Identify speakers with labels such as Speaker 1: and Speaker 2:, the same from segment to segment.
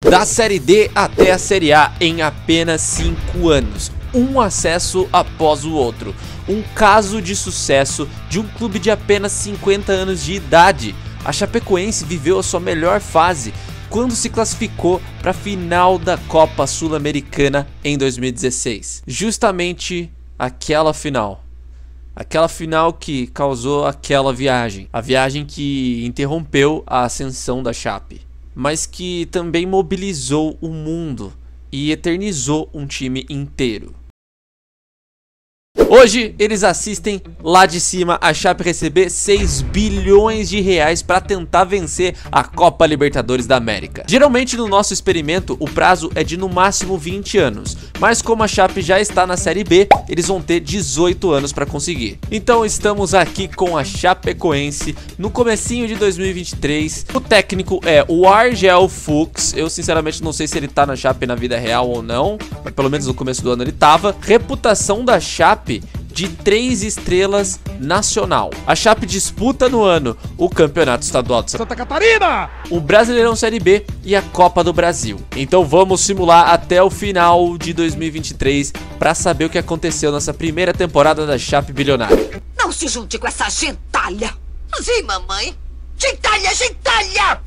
Speaker 1: Da Série D até a Série A em apenas 5 anos, um acesso após o outro. Um caso de sucesso de um clube de apenas 50 anos de idade. A Chapecoense viveu a sua melhor fase quando se classificou para a final da Copa Sul-Americana em 2016. Justamente aquela final. Aquela final que causou aquela viagem. A viagem que interrompeu a ascensão da Chape, mas que também mobilizou o mundo e eternizou um time inteiro. Hoje eles assistem lá de cima a Chape receber 6 bilhões de reais para tentar vencer a Copa Libertadores da América. Geralmente no nosso experimento o prazo é de no máximo 20 anos, mas como a Chape já está na Série B, eles vão ter 18 anos para conseguir. Então estamos aqui com a Chapecoense no comecinho de 2023. O técnico é o Argel Fuchs. Eu sinceramente não sei se ele tá na Chape na vida real ou não, mas pelo menos no começo do ano ele tava. Reputação da Chape de 3 estrelas nacional. A Chape disputa no ano o Campeonato Estadual de Santa Catarina, o Brasileirão Série B e a Copa do Brasil. Então vamos simular até o final de 2023 para saber o que aconteceu nessa primeira temporada da Chape Bilionária.
Speaker 2: Não se junte com essa gentalha. Sim, mamãe. Gentalha, gentalha!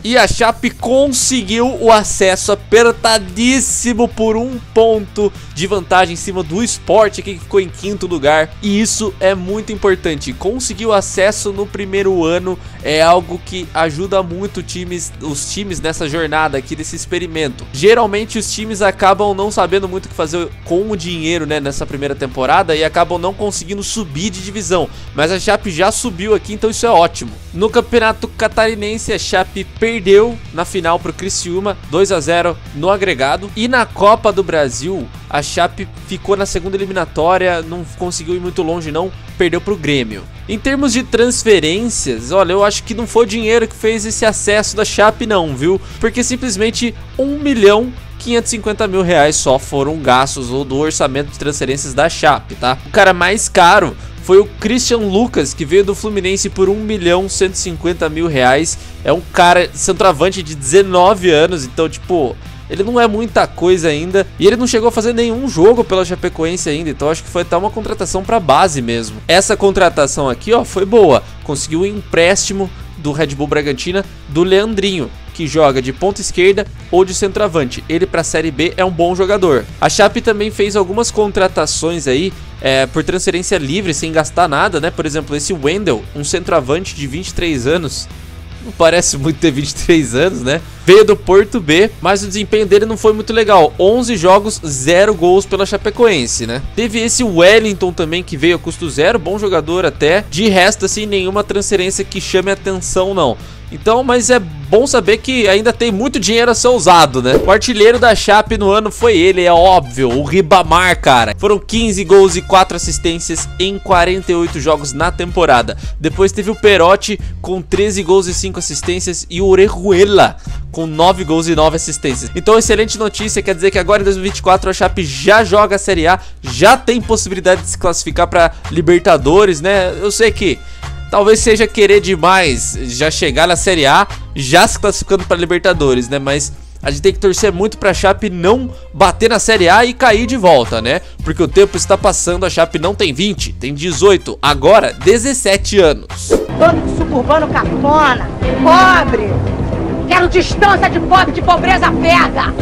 Speaker 1: E a Chape conseguiu o acesso apertadíssimo por 1 ponto de vantagem em cima do Sport, que ficou em 5º lugar. E isso é muito importante. Conseguir o acesso no primeiro ano é algo que ajuda muito os times nessa jornada aqui desse experimento. Geralmente os times acabam não sabendo muito o que fazer com o dinheiro, né, nessa primeira temporada e acabam não conseguindo subir de divisão. Mas a Chape já subiu aqui, então isso é ótimo. No Campeonato Catarinense, a Chape perdeu na final para o Criciúma, 2-0 no agregado. E na Copa do Brasil, a Chape ficou na segunda eliminatória, não conseguiu ir muito longe não, perdeu para o Grêmio. Em termos de transferências, olha, eu acho que não foi o dinheiro que fez esse acesso da Chape não, viu? Porque simplesmente 1.550.000 reais só foram gastos do orçamento de transferências da Chape, tá? O cara mais caro foi o Christian Lucas, que veio do Fluminense por 1.150.000 reais. É um cara centroavante de 19 anos, então tipo, ele não é muita coisa ainda. E ele não chegou a fazer nenhum jogo pela Chapecoense ainda, então acho que foi até uma contratação para base mesmo. Essa contratação aqui, ó, foi boa. Conseguiu um empréstimo do Red Bull Bragantino do Leandrinho, que joga de ponta esquerda ou de centroavante. Ele para a Série B é um bom jogador. A Chape também fez algumas contratações aí por transferência livre, sem gastar nada, né? Por exemplo, esse Wendel, um centroavante de 23 anos. Não parece muito ter 23 anos, né? Veio do Porto B, mas o desempenho dele não foi muito legal. 11 jogos, 0 gols pela Chapecoense, né? Teve esse Wellington também, que veio a custo zero, bom jogador até. De resto, assim, nenhuma transferência que chame atenção, não. Então, mas é bom saber que ainda tem muito dinheiro a ser usado, né? O artilheiro da Chape no ano foi ele, é óbvio, o Ribamar, cara. Foram 15 gols e 4 assistências em 48 jogos na temporada. Depois teve o Perotti com 13 gols e 5 assistências e o Orejuela com 9 gols e 9 assistências. Então, excelente notícia, quer dizer que agora em 2024 a Chape já joga a Série A, já tem possibilidade de se classificar para Libertadores, né? Eu sei que talvez seja querer demais já chegar na Série A, já se classificando para Libertadores, né? Mas a gente tem que torcer muito para a Chape não bater na Série A e cair de volta, né? Porque o tempo está passando, a Chape não tem 20, tem 18, agora 17 anos.
Speaker 2: Dono de suburbano cafona, pobre. Quero distância de pobre, de pobreza pega.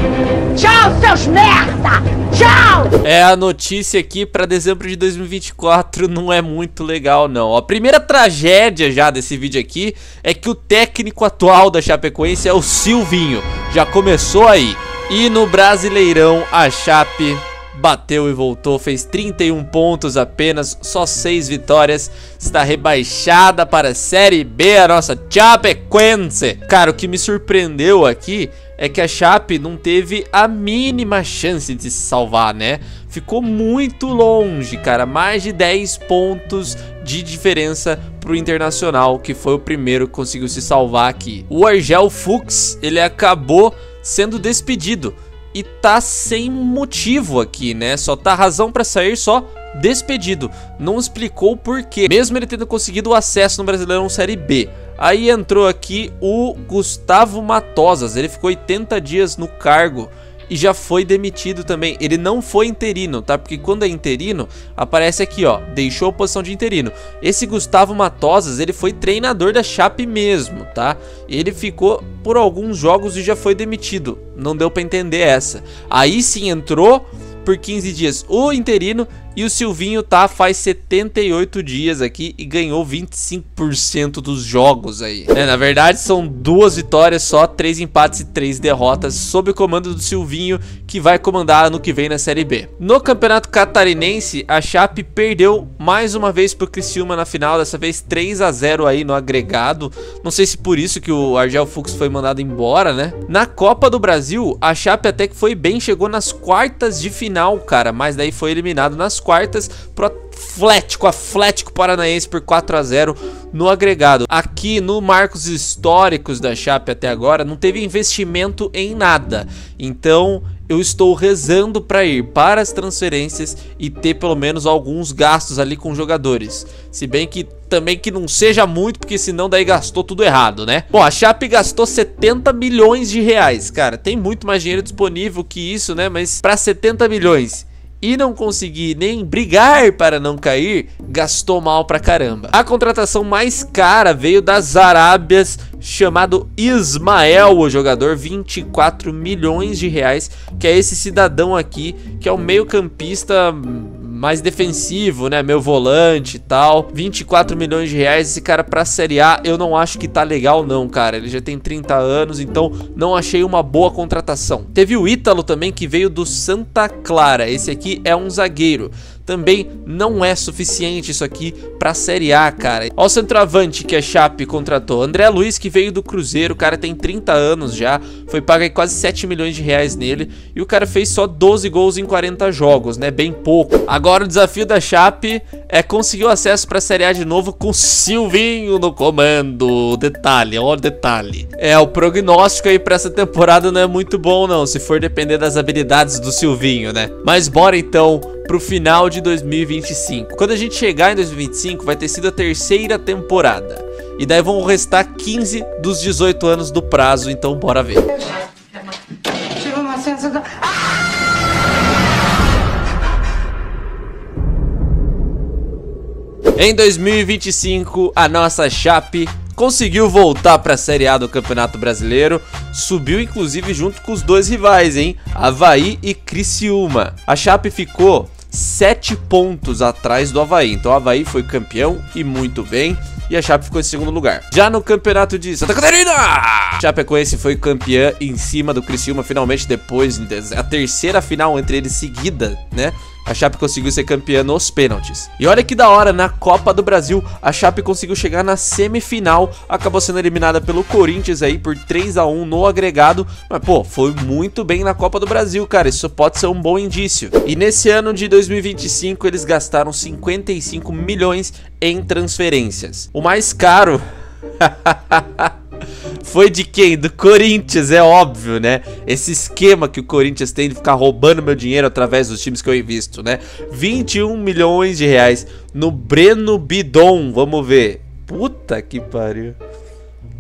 Speaker 2: Tchau, seus merda! Tchau!
Speaker 1: É, a notícia aqui para dezembro de 2024 não é muito legal, não. A primeira tragédia já desse vídeo aqui é que o técnico atual da Chapecoense é o Silvinho. Já começou aí. E no Brasileirão, a Chape bateu e voltou, fez 31 pontos apenas, só 6 vitórias, está rebaixada para a Série B, a nossa Chapecoense. Cara, o que me surpreendeu aqui é que a Chape não teve a mínima chance de se salvar, né? Ficou muito longe, cara, mais de 10 pontos de diferença pro Internacional, que foi o primeiro que conseguiu se salvar aqui. O Argel Fuchs, ele acabou sendo despedido. E tá sem motivo aqui, né? Só tá razão pra sair, só despedido. Não explicou o porquê. Mesmo ele tendo conseguido o acesso no Brasileirão Série B, Aí entrou aqui o Gustavo Matosas, ele ficou 80 dias no cargo e já foi demitido também. Ele não foi interino, tá? Porque quando é interino, aparece aqui, ó, deixou a posição de interino. Esse Gustavo Matosas, ele foi treinador da Chape mesmo, tá? Ele ficou por alguns jogos e já foi demitido. Não deu pra entender essa. Aí sim entrou por 15 dias o interino e o Silvinho tá faz 78 dias aqui e ganhou 25% dos jogos aí. Na verdade são 2 vitórias só, 3 empates e 3 derrotas sob o comando do Silvinho, que vai comandar ano que vem na Série B. No Campeonato Catarinense, a Chape perdeu mais uma vez pro Criciúma na final, dessa vez 3-0 aí no agregado. Não sei se por isso que o Argel Fux foi mandado embora, né? Na Copa do Brasil, a Chape até que foi bem, chegou nas quartas de final, cara, mas daí foi eliminado nas quartas pro Atlético Paranaense por 4-0 no agregado. Aqui no marcos históricos da Chape até agora não teve investimento em nada, então eu estou rezando para ir para as transferências e ter pelo menos alguns gastos ali com jogadores, se bem que também que não seja muito, porque senão daí gastou tudo errado, né? Bom, a Chape gastou 70 milhões de reais, cara, tem muito mais dinheiro disponível que isso, né? Mas para 70 milhões e não conseguir nem brigar para não cair, gastou mal pra caramba. A contratação mais cara veio das Arábias, chamado Ismael, o jogador, 24 milhões de reais, que é esse cidadão aqui, que é o meio campista mais defensivo, né, meu volante e tal. 24 milhões de reais, esse cara pra Série A, eu não acho que tá legal não, cara. Ele já tem 30 anos, então não achei uma boa contratação. Teve o Ítalo também, que veio do Santa Clara. Esse aqui é um zagueiro. Também não é suficiente isso aqui pra Série A, cara. Ó o centroavante que a Chape contratou, André Luiz, que veio do Cruzeiro. O cara tem 30 anos já, foi pago aí quase 7 milhões de reais nele. E o cara fez só 12 gols em 40 jogos, né, bem pouco. Agora o desafio da Chape é conseguir o acesso pra Série A de novo com Silvinho no comando. Detalhe, ó o detalhe. O prognóstico aí pra essa temporada não é muito bom não, se for depender das habilidades do Silvinho, né. Mas bora então pro final de 2025. Quando a gente chegar em 2025, vai ter sido a 3ª temporada. E daí vão restar 15 dos 18 anos do prazo, então bora ver.
Speaker 2: Tive uma sensação...
Speaker 1: Em 2025, a nossa Chape conseguiu voltar para a Série A do Campeonato Brasileiro, subiu inclusive junto com os 2 rivais, hein? Avaí e Criciúma. A Chape ficou 7 pontos atrás do Avaí, então o Avaí foi campeão e muito bem, e a Chape ficou em 2º lugar. Já no campeonato de Santa Catarina, a Chapecoense foi campeã em cima do Criciúma, finalmente depois a 3ª final entre eles seguida, né? A Chape conseguiu ser campeã nos pênaltis. E olha que da hora, na Copa do Brasil, a Chape conseguiu chegar na semifinal, acabou sendo eliminada pelo Corinthians aí por 3-1 no agregado, mas pô, foi muito bem na Copa do Brasil, cara, isso pode ser um bom indício. E nesse ano de 2025, eles gastaram 55 milhões em transferências. O mais caro... foi de quem? Do Corinthians, é óbvio, né? Esse esquema que o Corinthians tem de ficar roubando meu dinheiro através dos times que eu invisto, né? 21 milhões de reais no Breno Bidon, vamos ver. Puta que pariu.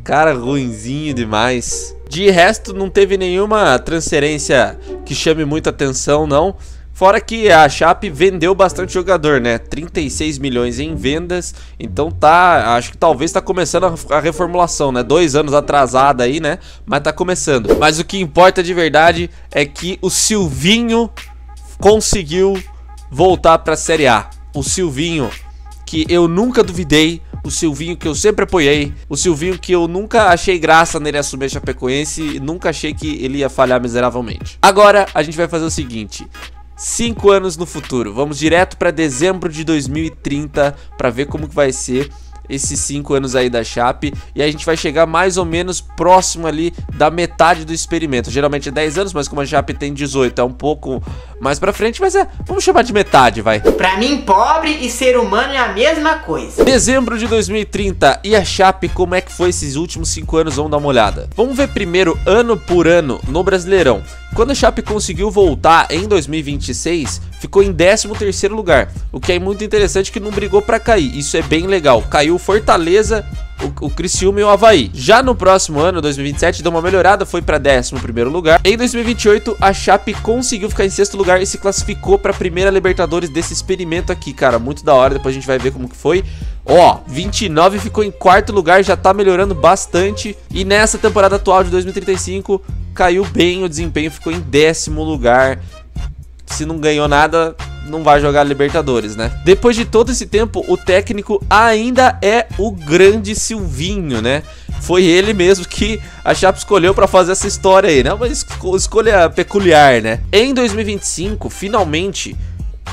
Speaker 1: Cara ruinzinho demais. De resto, não teve nenhuma transferência que chame muita atenção, não. Fora que a Chape vendeu bastante jogador, né? 36 milhões em vendas. Então tá, acho que talvez tá começando a reformulação, né? 2 anos atrasada aí, né? Mas tá começando. Mas o que importa de verdade é que o Silvinho conseguiu voltar pra Série A. O Silvinho que eu nunca duvidei, o Silvinho que eu sempre apoiei, o Silvinho que eu nunca achei graça nele assumir a Chapecoense e nunca achei que ele ia falhar miseravelmente. Agora a gente vai fazer o seguinte... 5 anos no futuro, vamos direto para dezembro de 2030 para ver como que vai ser esses 5 anos aí da Chape, e a gente vai chegar mais ou menos próximo ali da metade do experimento. Geralmente é 10 anos, mas como a Chape tem 18, é um pouco mais pra frente, mas vamos chamar de metade, vai.
Speaker 3: Pra mim, pobre e ser humano é a mesma coisa.
Speaker 1: Dezembro de 2030, e a Chape, como é que foi esses últimos 5 anos? Vamos dar uma olhada. Vamos ver primeiro, ano por ano, no Brasileirão. Quando a Chape conseguiu voltar em 2026, ficou em 13º lugar, o que é muito interessante, que não brigou pra cair. Isso é bem legal. Caiu o Fortaleza, o Criciúma e o Avaí. Já no próximo ano, 2027, deu uma melhorada, foi pra 11º lugar. Em 2028, a Chape conseguiu ficar em 6º lugar e se classificou pra primeira Libertadores desse experimento aqui, cara. Muito da hora, depois a gente vai ver como que foi. Ó, 29 ficou em 4º lugar, já tá melhorando bastante. E nessa temporada atual de 2035, caiu bem o desempenho, ficou em 10º lugar. Se não ganhou nada, não vai jogar Libertadores, né? Depois de todo esse tempo, o técnico ainda é o grande Silvinho, né? Foi ele mesmo que a Chape escolheu pra fazer essa história aí, né? Uma escolha peculiar, né? Em 2025, finalmente,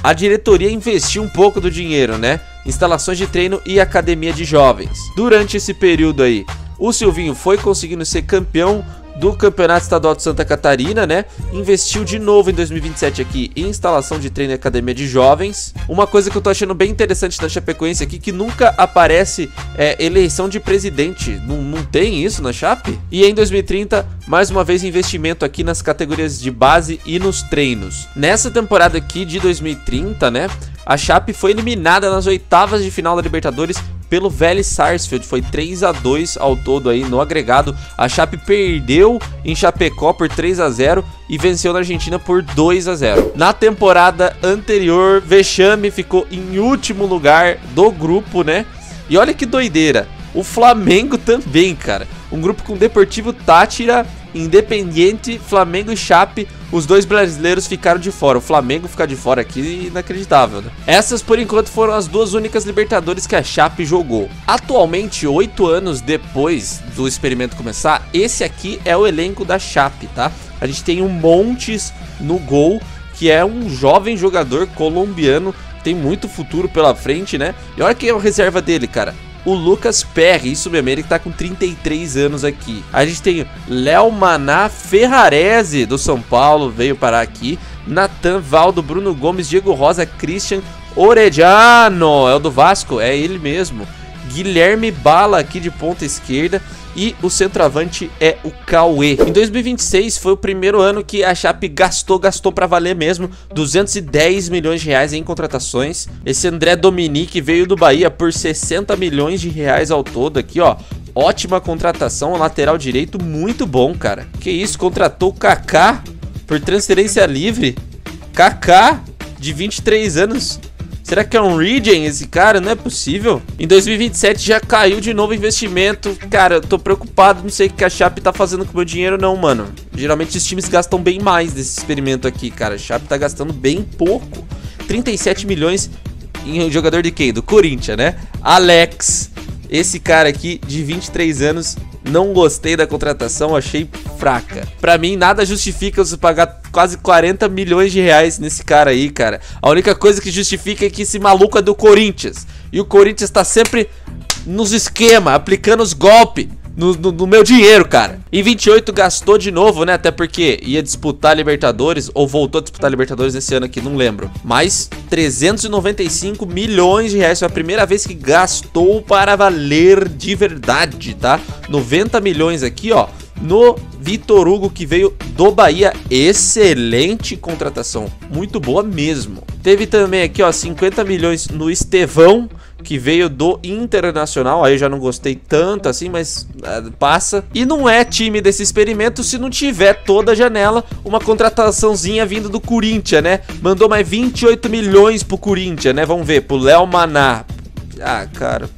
Speaker 1: a diretoria investiu um pouco do dinheiro, né? Instalações de treino e academia de jovens. Durante esse período aí, o Silvinho foi conseguindo ser campeão do Campeonato Estadual de Santa Catarina, né? Investiu de novo em 2027 aqui em instalação de treino e academia de jovens. Uma coisa que eu tô achando bem interessante da Chapecoense aqui, que nunca aparece eleição de presidente. Não tem isso na Chape? E em 2030, mais uma vez investimento aqui nas categorias de base e nos treinos. Nessa temporada aqui de 2030, né? A Chape foi eliminada nas oitavas de final da Libertadores pelo Vélez Sarsfield, foi 3-2 ao todo aí no agregado. A Chape perdeu em Chapecó por 3-0 e venceu na Argentina por 2-0. Na temporada anterior, Vexame ficou em último lugar do grupo, né? E olha que doideira, o Flamengo também, cara. Um grupo com Deportivo Táchira, Independiente, Flamengo e Chape. Os dois brasileiros ficaram de fora. O Flamengo ficar de fora aqui, inacreditável, né? Essas, por enquanto, foram as duas únicas Libertadores que a Chape jogou. Atualmente, 8 anos depois do experimento começar, esse aqui é o elenco da Chape, tá? A gente tem o Montes no gol, que é um jovem jogador colombiano, tem muito futuro pela frente, né? E olha quem é o reserva dele, cara. O Lucas Perry, isso mesmo, ele que tá com 33 anos aqui. A gente tem Léo Maná Ferrarese, do São Paulo, veio parar aqui. Natan Valdo, Bruno Gomes, Diego Rosa, Christian Orediano, é o do Vasco, é ele mesmo. Guilherme Bala aqui de ponta esquerda. E o centroavante é o Cauê. Em 2026 foi o primeiro ano que a Chape gastou pra valer mesmo, 210 milhões de reais em contratações. Esse André Dominique veio do Bahia por 60 milhões de reais ao todo aqui, ó. Ótima contratação, lateral direito, muito bom, cara. Que isso, contratou o Kaká por transferência livre. Kaká, de 23 anos. Será que é um Regen esse cara? Não é possível. Em 2027 já caiu de novo o investimento. Cara, eu tô preocupado, não sei o que a Chape tá fazendo com o meu dinheiro não, mano. Geralmente os times gastam bem mais desse experimento aqui, cara. A Chape tá gastando bem pouco. 37 milhões em jogador de quem? Do Corinthians, né? Alex. Esse cara aqui de 23 anos, não gostei da contratação, achei fraca. Pra mim, nada justifica você pagar quase 40 milhões de reais nesse cara aí, cara. A única coisa que justifica é que esse maluco é do Corinthians. E o Corinthians tá sempre nos esquemas, aplicando os golpes no meu dinheiro, cara. Em 28 gastou de novo, né? Até porque ia disputar Libertadores, ou voltou a disputar Libertadores nesse ano aqui, não lembro. Mas 395 milhões de reais, foi a primeira vez que gastou para valer de verdade, tá? 90 milhões aqui, ó, no Vitor Hugo, que veio do Bahia. Excelente contratação, muito boa mesmo. Teve também aqui, ó, 50 milhões no Estevão, que veio do Internacional. Aí eu já não gostei tanto assim, mas passa. E não é time desse experimento se não tiver toda a janela uma contrataçãozinha vindo do Corinthians, né? Mandou mais 28 milhões pro Corinthians, né? Vamos ver, pro Léo Maná. Ah, cara,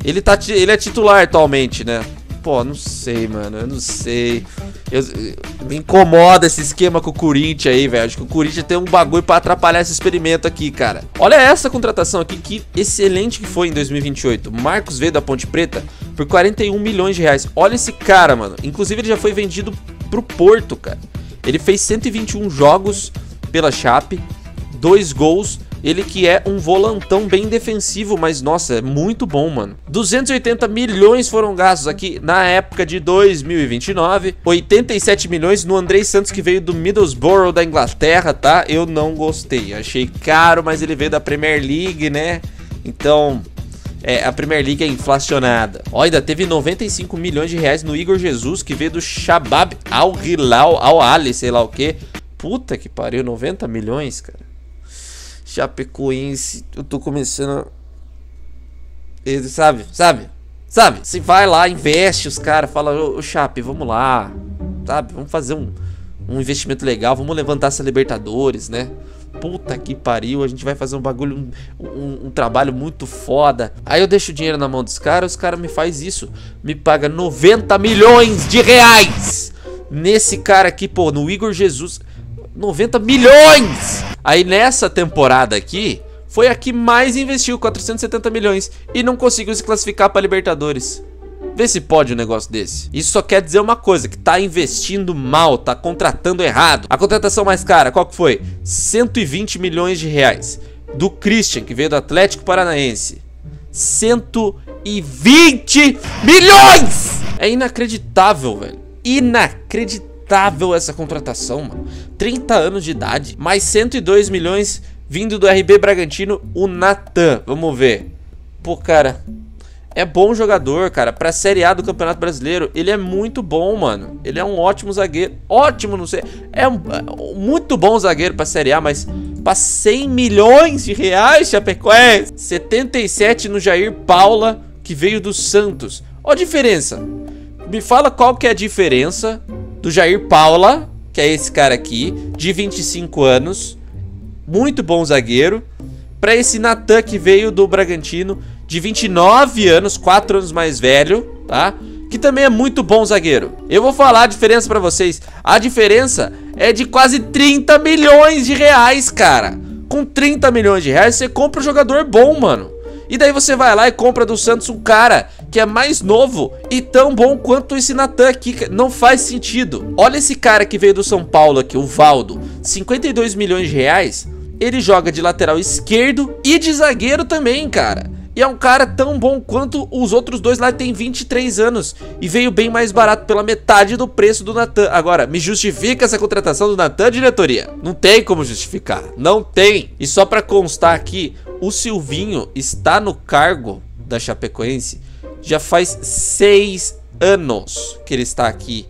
Speaker 1: ele é titular atualmente, né? Pô, não sei, mano, eu não sei. Me incomoda esse esquema com o Corinthians aí, velho. Acho que o Corinthians tem um bagulho pra atrapalhar esse experimento aqui, cara. Olha essa contratação aqui, que excelente que foi em 2028. Marcos veio da Ponte Preta por 41 milhões de reais. Olha esse cara, mano. Inclusive ele já foi vendido pro Porto, cara. Ele fez 121 jogos pela Chape, 2 gols. Ele que é um volantão bem defensivo, mas nossa, é muito bom, mano. 280 milhões foram gastos aqui na época de 2029. 87 milhões no Andrei Santos, que veio do Middlesbrough da Inglaterra, tá? Eu não gostei, achei caro, mas ele veio da Premier League, né? Então, a Premier League é inflacionada. Ó, ainda teve 95 milhões de reais no Igor Jesus, que veio do Shabab Al-Hilal, Al-Ali, sei lá o que. Puta que pariu, 90 milhões, cara. Chapecoense, eu tô começando a... Sabe? Você vai lá, investe os caras, fala, ô Chape, vamos lá, sabe? Vamos fazer um investimento legal, vamos levantar essa Libertadores, né? Puta que pariu, a gente vai fazer um bagulho, um trabalho muito foda. Aí eu deixo o dinheiro na mão dos caras, os caras me faz isso, me paga 90 milhões de reais nesse cara aqui, pô, no Igor Jesus. 90 milhões! Aí nessa temporada aqui, foi a que mais investiu, 470 milhões, e não conseguiu se classificar pra Libertadores. Vê se pode um negócio desse. Isso só quer dizer uma coisa, que tá investindo mal, tá contratando errado. A contratação mais cara, qual que foi? 120 milhões de reais. Do Christian, que veio do Atlético Paranaense. 120 milhões! É inacreditável, velho. Inacreditável essa contratação, mano. 30 anos de idade, mais 102 milhões vindo do RB Bragantino, o Natan. Vamos ver. Pô, cara... É bom jogador, cara, pra Série A do Campeonato Brasileiro. Ele é muito bom, mano. Ele é um ótimo zagueiro. Ótimo, não sei. É um muito bom zagueiro pra Série A, mas pra 100 milhões de reais, Chapecoense. 77 no Jair Paula, que veio do Santos. Ó a diferença. Me fala qual que é a diferença do Jair Paula, que é esse cara aqui, de 25 anos, muito bom zagueiro, pra esse Natan que veio do Bragantino, de 29 anos, 4 anos mais velho, tá? Que também é muito bom zagueiro. Eu vou falar a diferença pra vocês. A diferença é de quase 30 milhões de reais, cara. Com 30 milhões de reais, você compra um jogador bom, mano. E daí você vai lá e compra do Santos um cara que é mais novo e tão bom quanto esse Natan aqui. Não faz sentido. Olha esse cara que veio do São Paulo aqui, o Valdo. 52 milhões de reais. Ele joga de lateral esquerdo e de zagueiro também, cara. E é um cara tão bom quanto os outros dois lá, tem 23 anos. E veio bem mais barato, pela metade do preço do Natan. Agora, me justifica essa contratação do Natan, diretoria? Não tem como justificar, não tem. E só pra constar aqui, o Silvinho está no cargo da Chapecoense já faz 6 anos que ele está aqui.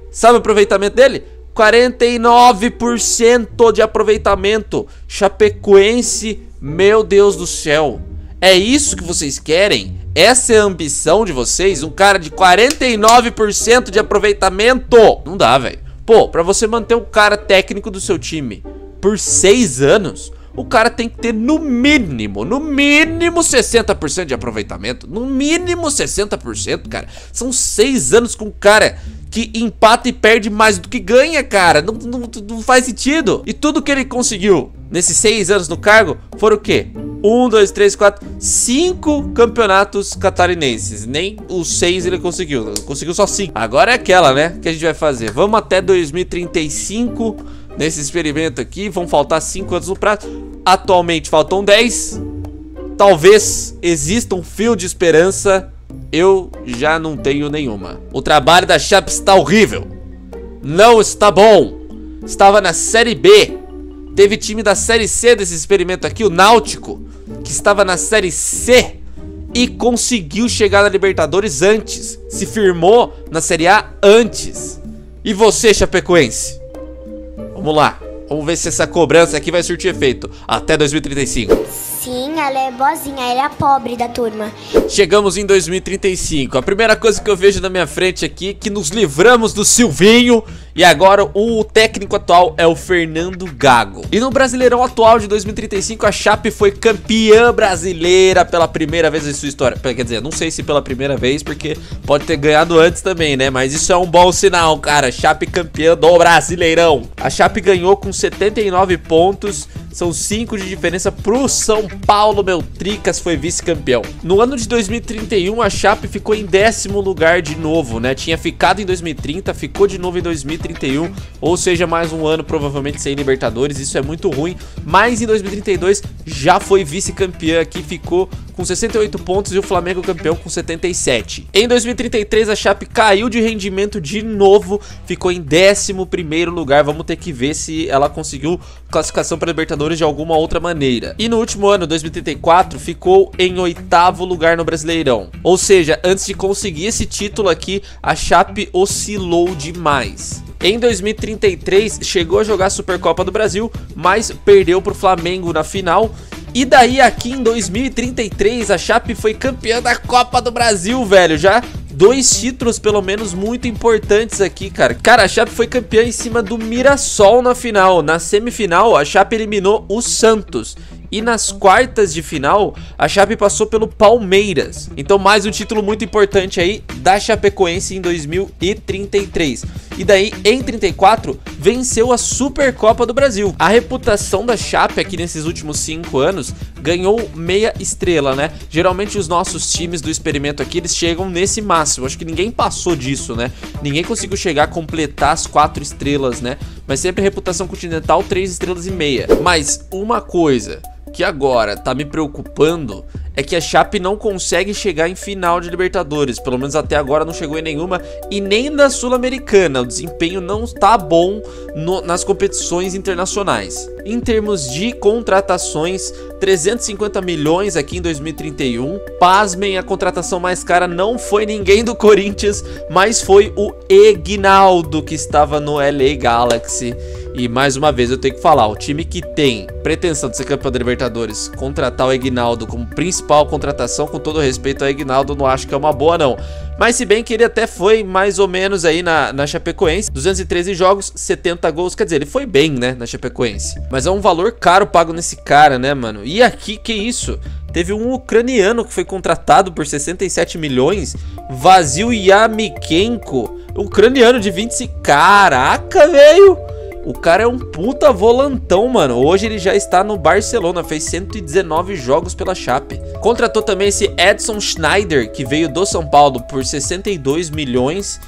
Speaker 1: Sabe o aproveitamento dele? 49% de aproveitamento. Chapecoense, meu Deus do céu. É isso que vocês querem? Essa é a ambição de vocês? Um cara de 49% de aproveitamento? Não dá, velho. Pô, pra você manter um cara técnico do seu time por 6 anos, o cara tem que ter no mínimo 60% de aproveitamento. No mínimo 60%, cara. São 6 anos com um cara que empata e perde mais do que ganha, cara. Não faz sentido. E tudo que ele conseguiu nesses 6 anos no cargo foram o quê? 1, 2, 3, 4, 5 campeonatos catarinenses. Nem os 6 ele conseguiu. Conseguiu só 5. Agora é aquela, né? Que a gente vai fazer. Vamos até 2035 nesse experimento aqui. Vão faltar 5 anos no prazo. Atualmente faltam 10. Talvez exista um fio de esperança. Eu já não tenho nenhuma. O trabalho da Chape está horrível. Não está bom. Estava na Série B. Teve time da Série C desse experimento aqui, o Náutico, que estava na Série C e conseguiu chegar na Libertadores antes. Se firmou na Série A antes. E você, Chapecoense? Vamos lá. Vamos ver se essa cobrança aqui vai surtir efeito até 2035.
Speaker 4: Sim, ela é boazinha, ela é a pobre da turma.
Speaker 1: Chegamos em 2035. A primeira coisa que eu vejo na minha frente aqui é que nos livramos do Silvinho e agora o técnico atual é o Fernando Gago. E no Brasileirão atual de 2035 a Chape foi campeã brasileira pela primeira vez em sua história. Quer dizer, não sei se pela primeira vez, porque pode ter ganhado antes também, né? Mas isso é um bom sinal, cara. Chape campeã do Brasileirão. A Chape ganhou com 79 pontos. São 5 de diferença pro São Paulo. Meu Tricas foi vice-campeão. No ano de 2031 a Chape ficou em 10º lugar de novo, né? Tinha ficado em 2030, ficou de novo em 2031, ou seja, mais um ano provavelmente sem Libertadores. Isso é muito ruim, mas em 2032 já foi vice-campeã aqui, ficou com 68 pontos e o Flamengo campeão com 77. Em 2033 a Chape caiu de rendimento de novo, ficou em 11º lugar. Vamos ter que ver se ela conseguiu classificação para Libertadores de alguma outra maneira. E no último ano, 2034, ficou em 8º lugar no Brasileirão. Ou seja, antes de conseguir esse título aqui, a Chape oscilou demais. Em 2033 chegou a jogar a Supercopa do Brasil, mas perdeu pro Flamengo na final. E daí aqui em 2033 a Chape foi campeã da Copa do Brasil, velho. Já 2 títulos pelo menos muito importantes aqui, cara. Cara, a Chape foi campeã em cima do Mirassol na final. Na semifinal a Chape eliminou o Santos. E nas quartas de final, a Chape passou pelo Palmeiras. Então mais um título muito importante aí da Chapecoense em 2033. E daí, em 34, venceu a Supercopa do Brasil. A reputação da Chape aqui nesses últimos 5 anos ganhou meia estrela, né? Geralmente os nossos times do experimento aqui, eles chegam nesse máximo. Acho que ninguém passou disso, né? Ninguém conseguiu chegar a completar as 4 estrelas, né? Mas sempre reputação continental, 3 estrelas e meia. Mas uma coisa que agora tá me preocupando é que a Chape não consegue chegar em final de Libertadores. Pelo menos até agora não chegou em nenhuma. E nem na Sul-Americana. O desempenho não está bom nas competições internacionais. Em termos de contratações, 350 milhões aqui em 2031. Pasmem, a contratação mais cara não foi ninguém do Corinthians, mas foi o Eginaldo, que estava no LA Galaxy. E mais uma vez eu tenho que falar, o time que tem pretensão de ser campeão da Libertadores, contratar o Eginaldo como principal contratação, com todo respeito ao Eginaldo, não acho que é uma boa não. Mas se bem que ele até foi mais ou menos aí na Chapecoense, 213 jogos, 70 gols, quer dizer, ele foi bem, né, na Chapecoense. Mas é um valor caro pago nesse cara, né, mano? E aqui, que isso? Teve um ucraniano que foi contratado por 67 milhões, Vasil Yamikenko, ucraniano de 25, caraca, velho! O cara é um puta volantão, mano. Hoje ele já está no Barcelona, fez 119 jogos pela Chape. Contratou também esse Edson Schneider, que veio do São Paulo por 62 milhões.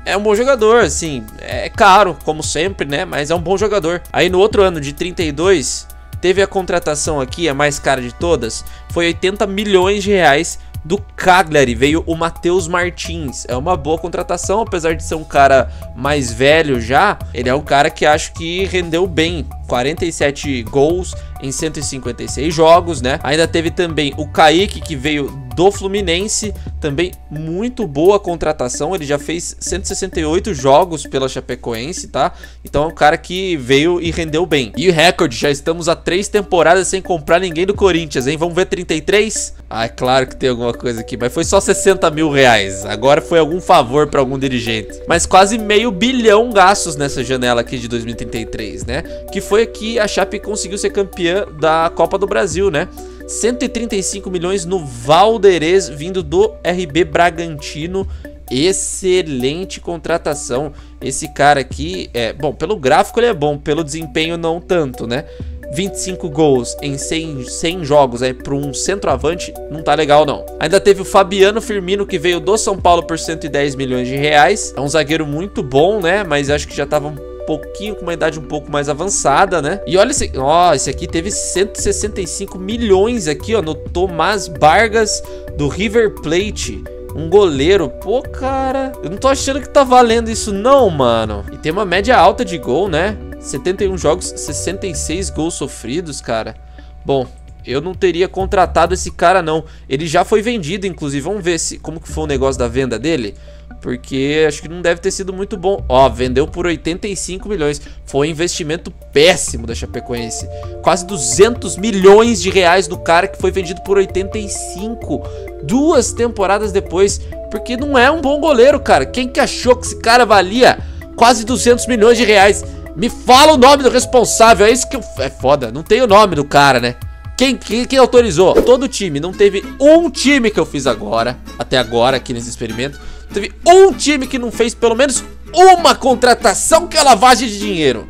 Speaker 1: É um bom jogador, assim, é caro, como sempre, né? Mas é um bom jogador. Aí no outro ano, de 32, teve a contratação aqui, a mais cara de todas, foi 80 milhões de reais. Do Cagliari veio o Matheus Martins. É uma boa contratação, apesar de ser um cara mais velho já. Ele é um cara que acho que rendeu bem. 47 gols em 156 jogos, né? Ainda teve também o Kaique, que veio do Fluminense. Também muito boa contratação. Ele já fez 168 jogos pela Chapecoense, tá? Então é um cara que veio e rendeu bem. E o recorde, já estamos há 3 temporadas sem comprar ninguém do Corinthians, hein? Vamos ver 33? Ah, é claro que tem alguma coisa aqui, mas foi só 60 mil reais. Agora foi algum favor para algum dirigente. Mas quase meio bilhão gastos nessa janela aqui de 2033, né? Que foi aqui a Chape conseguiu ser campeã da Copa do Brasil, né? 135 milhões no Valderez, vindo do RB Bragantino. Excelente contratação. Esse cara aqui, bom, pelo gráfico ele é bom, pelo desempenho não tanto, né? 25 gols em 100 jogos aí para um centroavante não tá legal não. Ainda teve o Fabiano Firmino, que veio do São Paulo por 110 milhões de reais. É um zagueiro muito bom, né? Mas acho que já tava pouquinho, com uma idade um pouco mais avançada, né? E olha esse, ó, esse aqui teve 165 milhões aqui, ó, no Tomás Vargas do River Plate. Um goleiro, pô, cara, eu não tô achando que tá valendo isso não, mano. E tem uma média alta de gol, né? 71 jogos, 66 gols sofridos, cara. Bom, eu não teria contratado esse cara não. Ele já foi vendido, inclusive. Vamos ver como que foi o negócio da venda dele, porque acho que não deve ter sido muito bom. Ó, vendeu por 85 milhões. Foi um investimento péssimo da Chapecoense. Quase 200 milhões de reais do cara, que foi vendido por 85 2 temporadas depois. Porque não é um bom goleiro, cara. Quem que achou que esse cara valia quase 200 milhões de reais? Me fala o nome do responsável. É isso que é foda. Não tem o nome do cara, né? Quem autorizou? Todo time. Não teve um time que eu fiz agora, até agora aqui nesse experimento. Teve um time que não fez pelo menos uma contratação que é lavagem de dinheiro.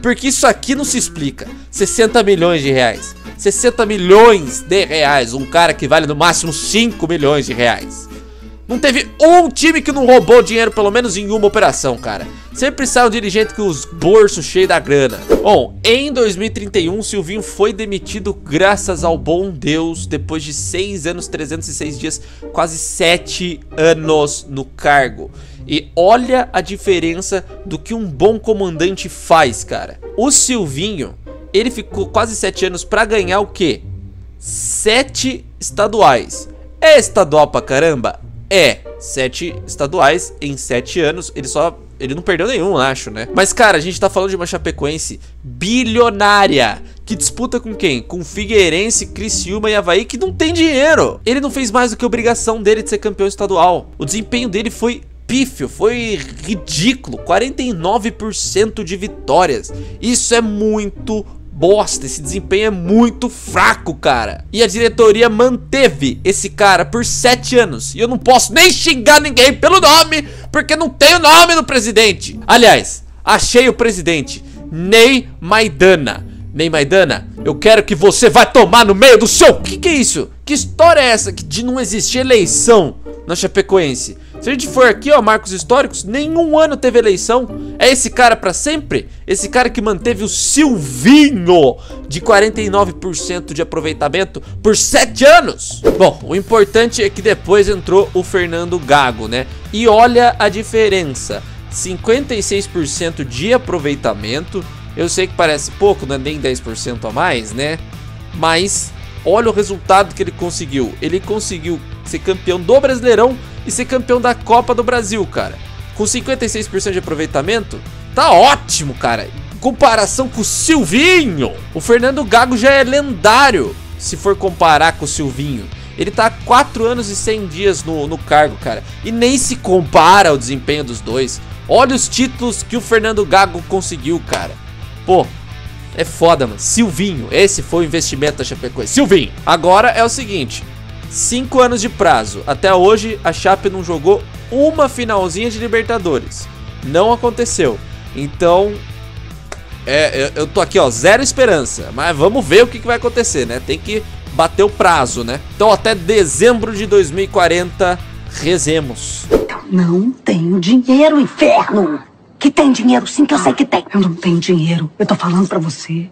Speaker 1: Porque isso aqui não se explica. 60 milhões de reais. 60 milhões de reais. Um cara que vale no máximo 5 milhões de reais. Não teve um time que não roubou dinheiro pelo menos em uma operação, cara. Sempre sai um dirigente com os bolsos cheios da grana. Bom, em 2031, Silvinho foi demitido graças ao bom Deus, depois de 6 anos, 306 dias, quase 7 anos no cargo. E olha a diferença do que um bom comandante faz, cara. O Silvinho, ele ficou quase 7 anos pra ganhar o quê? 7 estaduais. É estadual pra caramba? É, 7 estaduais em 7 anos. Ele só Ele não perdeu nenhum, acho, né? Mas, cara, a gente tá falando de uma Chapecoense bilionária, que disputa com quem? Com Figueirense, Criciúma e Avaí, que não tem dinheiro. Ele não fez mais do que a obrigação dele de ser campeão estadual. O desempenho dele foi pífio, foi ridículo. 49% de vitórias. Isso é muito bosta, esse desempenho é muito fraco, cara. E a diretoria manteve esse cara por 7 anos. E eu não posso nem xingar ninguém pelo nome, porque não tem o nome do presidente. Aliás, achei o presidente, Ney Maidana. Ney Maidana, eu quero que você vá tomar no meio do seu... Que é isso? Que história é essa de não existir eleição na Chapecoense? Se a gente for aqui, ó, marcos históricos, nenhum ano teve eleição. É esse cara pra sempre? Esse cara que manteve o Silvinho de 49% de aproveitamento por 7 anos. Bom, o importante é que depois entrou o Fernando Gago, né? E olha a diferença, 56% de aproveitamento. Eu sei que parece pouco, não é nem 10% a mais, né? Mas olha o resultado que ele conseguiu. Ele conseguiu ser campeão do Brasileirão e ser campeão da Copa do Brasil, cara. Com 56% de aproveitamento, tá ótimo, cara. Em comparação com o Silvinho, o Fernando Gago já é lendário, se for comparar com o Silvinho. Ele tá há 4 anos e 100 dias no cargo, cara. E nem se compara o desempenho dos dois. Olha os títulos que o Fernando Gago conseguiu, cara. Pô, é foda, mano. Silvinho, esse foi o investimento da Chapecoense. Silvinho. Agora é o seguinte, 5 anos de prazo. Até hoje a Chape não jogou uma finalzinha de Libertadores. Não aconteceu. Então, eu tô aqui, ó, zero esperança. Mas vamos ver o que vai acontecer, né? Tem que bater o prazo, né? Então até dezembro de 2040, rezemos.
Speaker 2: Eu não tenho dinheiro, inferno! Que tem dinheiro sim, que eu sei que tem. Eu não tenho dinheiro. Eu tô falando pra você.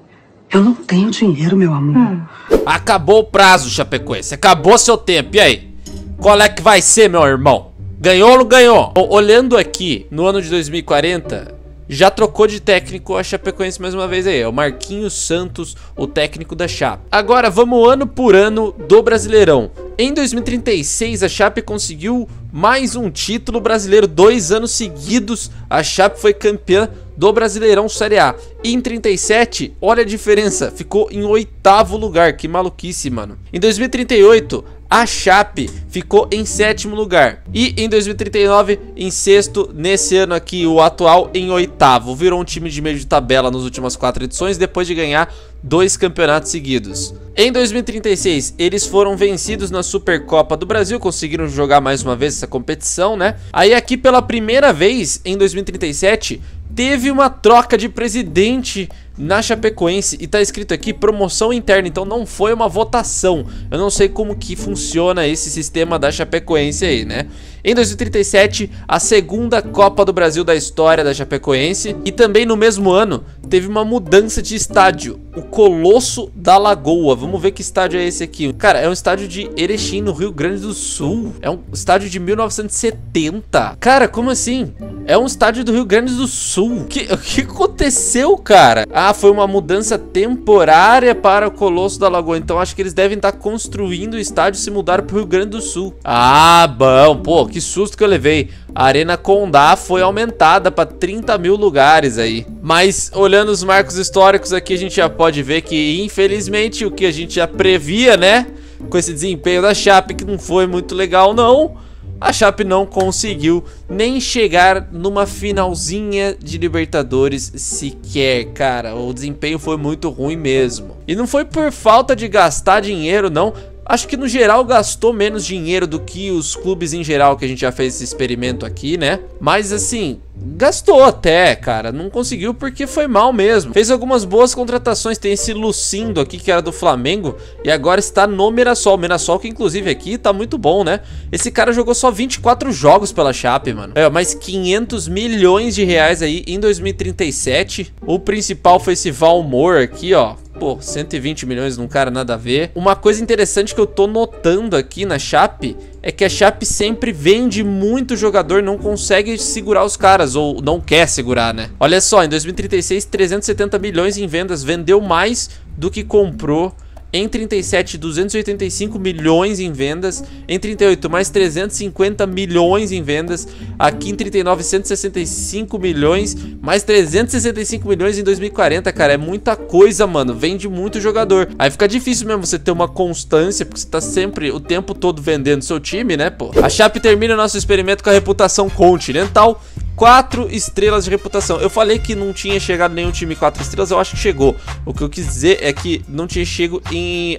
Speaker 2: Eu não tenho dinheiro, meu amor.
Speaker 1: Acabou o prazo, Chapecoense. Acabou seu tempo. E aí? Qual é que vai ser, meu irmão? Ganhou ou não ganhou? Bom, olhando aqui, no ano de 2040, já trocou de técnico a Chapecoense mais uma vez aí. É o Marquinhos Santos, o técnico da Chape. Agora, vamos ano por ano do Brasileirão. Em 2036, a Chape conseguiu mais um título brasileiro. 2 anos seguidos, a Chape foi campeã do Brasileirão Série A. E em 37, olha a diferença, ficou em 8º lugar. Que maluquice, mano. Em 2038, a Chape ficou em 7º lugar. E em 2039, em 6º. Nesse ano aqui, o atual, em 8º. Virou um time de meio de tabela nas últimas 4 edições, depois de ganhar 2 campeonatos seguidos. Em 2036, eles foram vencidos na Supercopa do Brasil, conseguiram jogar mais uma vez essa competição, né? Aí aqui pela primeira vez, em 2037, teve uma troca de presidente na Chapecoense e tá escrito aqui promoção interna, então não foi uma votação. Eu não sei como que funciona esse sistema da Chapecoense aí, né? Em 2037, a 2ª Copa do Brasil da história da Chapecoense. E também no mesmo ano, teve uma mudança de estádio, o Colosso da Lagoa. Vamos ver que estádio é esse aqui. Cara, é um estádio de Erechim, no Rio Grande do Sul. É um estádio de 1970. Cara, como assim? É um estádio do Rio Grande do Sul. O que aconteceu, cara? Ah, foi uma mudança temporária para o Colosso da Lagoa. Então acho que eles devem estar construindo o estádio e se mudaram para o Rio Grande do Sul. Ah, bom. Pô, que susto que eu levei. A Arena Condá foi aumentada para 30 mil lugares aí. Mas olhando os marcos históricos aqui, a gente já pode ver que infelizmente o que a gente já previa, né? Com esse desempenho da Chape, que não foi muito legal não. A Chape não conseguiu nem chegar numa finalzinha de Libertadores sequer, cara. O desempenho foi muito ruim mesmo. E não foi por falta de gastar dinheiro, não. Acho que no geral gastou menos dinheiro do que os clubes em geral, que a gente já fez esse experimento aqui, né? Mas assim, gastou até, cara. Não conseguiu porque foi mal mesmo. Fez algumas boas contratações. Tem esse Lucindo aqui que era do Flamengo e agora está no Mirassol. O Mirassol que inclusive aqui tá muito bom, né? Esse cara jogou só 24 jogos pela Chape, mano. É, mais 500 milhões de reais aí em 2037. O principal foi esse Valmor aqui, ó. Pô, 120 milhões num cara nada a ver. Uma coisa interessante que eu tô notando aqui na Chape é que a Chape sempre vende muito jogador, não consegue segurar os caras, ou não quer segurar, né? Olha só, em 2036, 370 milhões em vendas, vendeu mais do que comprou Em 37, 285 milhões em vendas. Em 38, mais 350 milhões em vendas. Aqui em 39, 165 milhões, mais 365 milhões em 2040, cara. É muita coisa, mano. Vende muito jogador. Aí fica difícil mesmo você ter uma constância, porque você tá sempre, o tempo todo vendendo seu time, né, pô? A Chape termina o nosso experimento com a reputação continental. 4 estrelas de reputação. Eu falei que não tinha chegado nenhum time 4 estrelas, eu acho que chegou. O que eu quis dizer é que não tinha chegado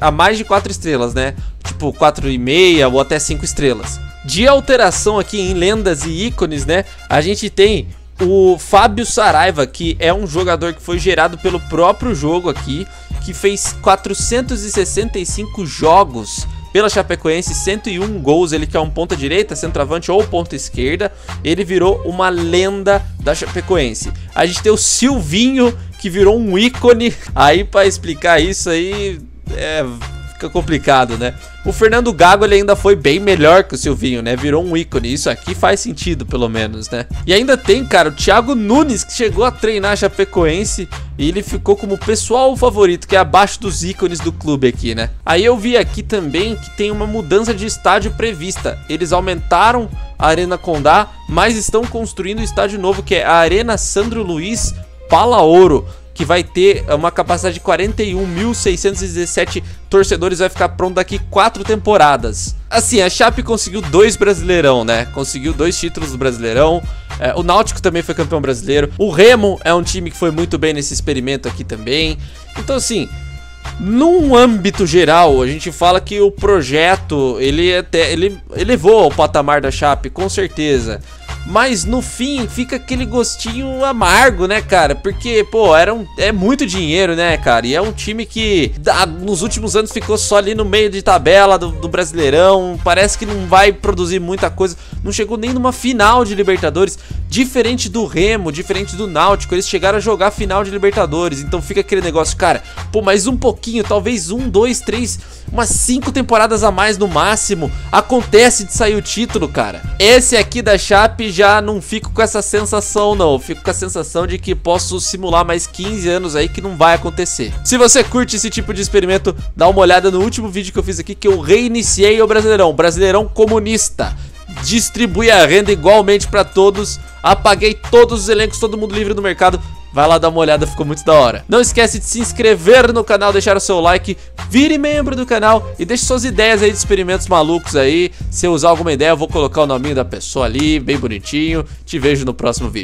Speaker 1: a mais de 4 estrelas, né? Tipo 4,5 ou até 5 estrelas. De alteração aqui em lendas e ícones, né? A gente tem o Fábio Saraiva, que é um jogador que foi gerado pelo próprio jogo aqui, que fez 465 jogos pela Chapecoense, 101 gols. Ele que é um ponta direita, centroavante ou ponta esquerda. Ele virou uma lenda da Chapecoense. A gente tem o Silvinho, que virou um ícone. Aí pra explicar isso aí fica complicado, né? O Fernando Gago, ele ainda foi bem melhor que o Silvinho, né? Virou um ícone. Isso aqui faz sentido, pelo menos, né? E ainda tem, cara, o Thiago Nunes, que chegou a treinar a Chapecoense e ele ficou como pessoal favorito, que é abaixo dos ícones do clube aqui, né? Aí eu vi aqui também que tem uma mudança de estádio prevista. Eles aumentaram a Arena Condá, mas estão construindo um estádio novo, que é a Arena Sandro Luiz Palaoro, que vai ter uma capacidade de 41.617 torcedores, vai ficar pronto daqui 4 temporadas. Assim, a Chape conseguiu 2 Brasileirão, né? Conseguiu 2 títulos do Brasileirão. O Náutico também foi campeão brasileiro. O Remo é um time que foi muito bem nesse experimento aqui também. Então, assim, num âmbito geral, a gente fala que o projeto, ele elevou o patamar da Chape, com certeza. Mas no fim fica aquele gostinho amargo, né, cara? Porque, pô, é muito dinheiro, né, cara? E é um time que nos últimos anos ficou só ali no meio de tabela do Brasileirão. Parece que não vai produzir muita coisa. Não chegou nem numa final de Libertadores. Diferente do Remo, diferente do Náutico, eles chegaram a jogar final de Libertadores. Então fica aquele negócio, cara, pô, mais um pouquinho, talvez 1, 2, 3, umas 5 temporadas a mais no máximo. Acontece de sair o título, cara. Esse aqui da Chape já não fico com essa sensação, não. Fico com a sensação de que posso simular mais 15 anos aí que não vai acontecer. Se você curte esse tipo de experimento, dá uma olhada no último vídeo que eu fiz aqui, que eu reiniciei o Brasileirão. Brasileirão comunista. Distribui a renda igualmente pra todos. Apaguei todos os elencos, todo mundo livre no mercado. Vai lá dar uma olhada, ficou muito da hora. Não esquece de se inscrever no canal, deixar o seu like, vire membro do canal e deixe suas ideias aí de experimentos malucos aí. Se eu usar alguma ideia, eu vou colocar o nominho da pessoa ali, bem bonitinho. Te vejo no próximo vídeo.